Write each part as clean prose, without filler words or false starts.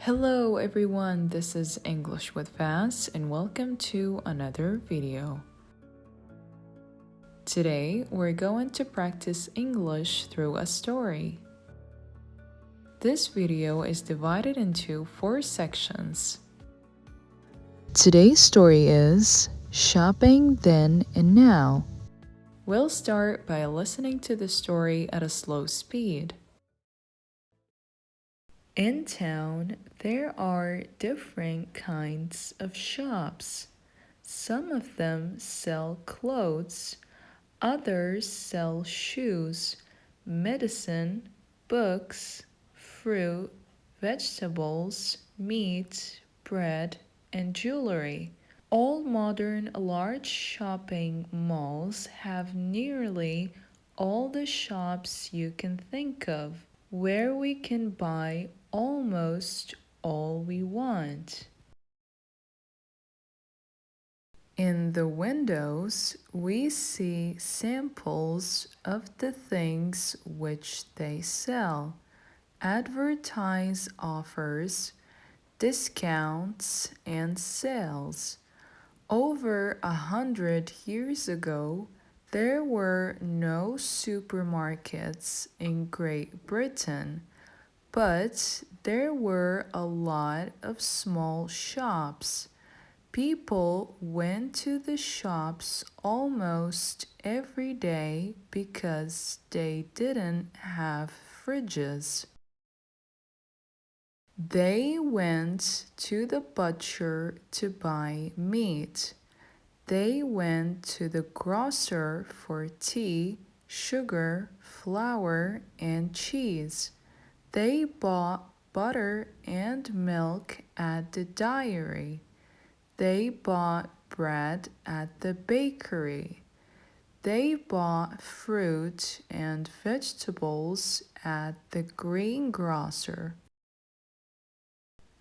Hello everyone, this is English with Faz and welcome to another video. Today we're going to practice English through a story. This video is divided into 4 sections. Today's story is Shopping Then and Now. We'll start by listening to the story at a slow speed. In town, there are different kinds of shops. Some of them sell clothes, others sell shoes, medicine, books, fruit, vegetables, meat, bread, and jewelry. All modern large shopping malls have nearly all the shops you can think of, where we can buy almost all we want. In the windows, we see samples of the things which they sell, advertise offers, discounts, and sales. Over 100 years ago, there were no supermarkets in Great Britain, but there were a lot of small shops. People went to the shops almost every day because they didn't have fridges. They went to the butcher to buy meat. They went to the grocer for tea, sugar, flour, and cheese. They bought butter and milk at the dairy. They bought bread at the bakery. They bought fruit and vegetables at the greengrocer.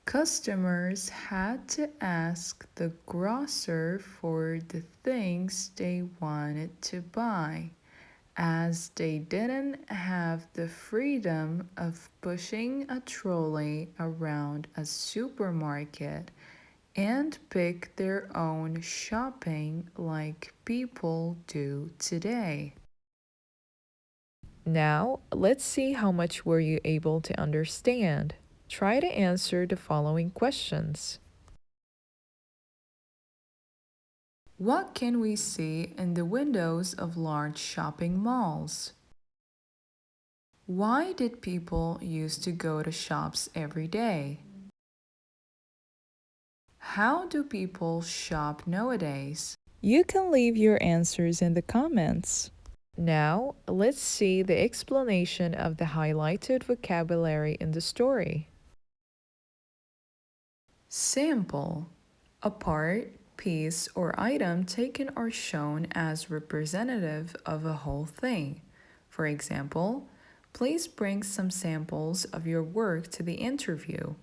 Customers had to ask the grocer for the things they wanted to buy, as they didn't have the freedom of pushing a trolley around a supermarket and pick their own shopping like people do today. Now, let's see how much were you able to understand. Try to answer the following questions. What can we see in the windows of large shopping malls? Why did people used to go to shops every day? How do people shop nowadays? You can leave your answers in the comments. Now, let's see the explanation of the highlighted vocabulary in the story. Sample. A part, piece, or item taken or shown as representative of a whole thing. For example, please bring some samples of your work to the interview.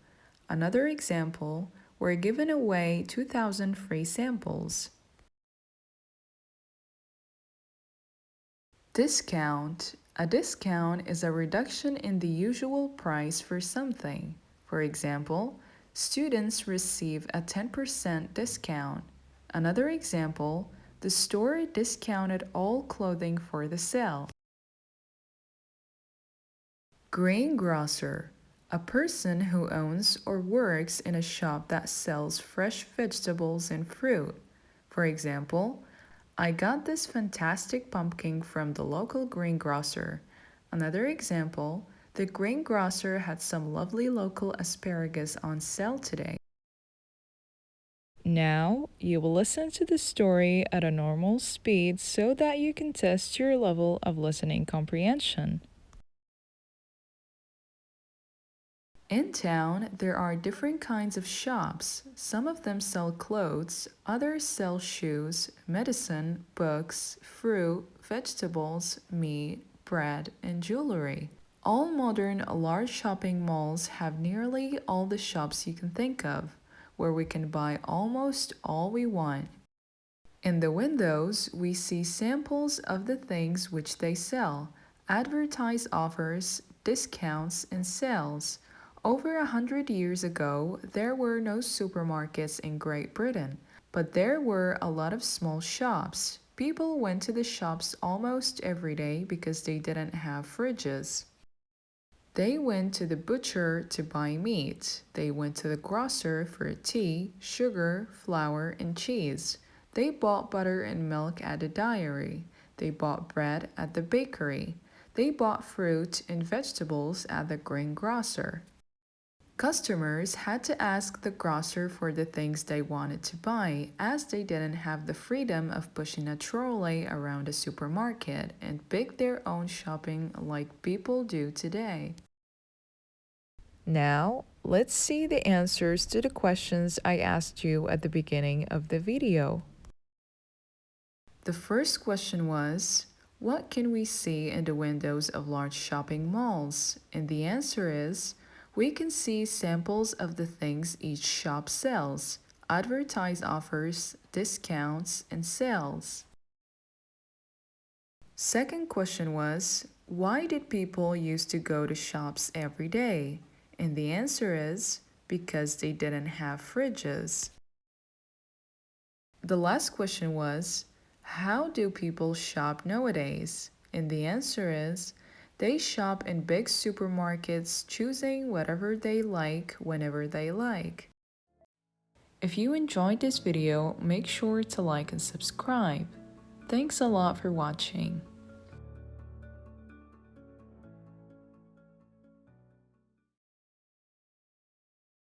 Another example, we're giving away 2,000 free samples. Discount. A discount is a reduction in the usual price for something. For example, students receive a 10% discount. Another example, the store discounted all clothing for the sale. Greengrocer. A person who owns or works in a shop that sells fresh vegetables and fruit. For example, I got this fantastic pumpkin from the local greengrocer. Another example, the greengrocer had some lovely local asparagus on sale today. Now, you will listen to the story at a normal speed so that you can test your level of listening comprehension. In town, there are different kinds of shops. Some of them sell clothes, others sell shoes, medicine, books, fruit, vegetables, meat, bread, and jewelry. All modern large shopping malls have nearly all the shops you can think of, where we can buy almost all we want. In the windows, we see samples of the things which they sell, advertise offers, discounts, and sales. Over 100 years ago, there were no supermarkets in Great Britain, but there were a lot of small shops. People went to the shops almost every day because they didn't have fridges. They went to the butcher to buy meat. They went to the grocer for tea, sugar, flour, and cheese. They bought butter and milk at the dairy. They bought bread at the bakery. They bought fruit and vegetables at the greengrocer. Customers had to ask the grocer for the things they wanted to buy, as they didn't have the freedom of pushing a trolley around a supermarket and pick their own shopping like people do today. Now, let's see the answers to the questions I asked you at the beginning of the video. The first question was, what can we see in the windows of large shopping malls? And the answer is, we can see samples of the things each shop sells, advertised offers, discounts, and sales. Second question was, why did people used to go to shops every day? And the answer is, because they didn't have fridges. The last question was, how do people shop nowadays? And the answer is, they shop in big supermarkets, choosing whatever they like whenever they like. If you enjoyed this video, make sure to like and subscribe. Thanks a lot for watching.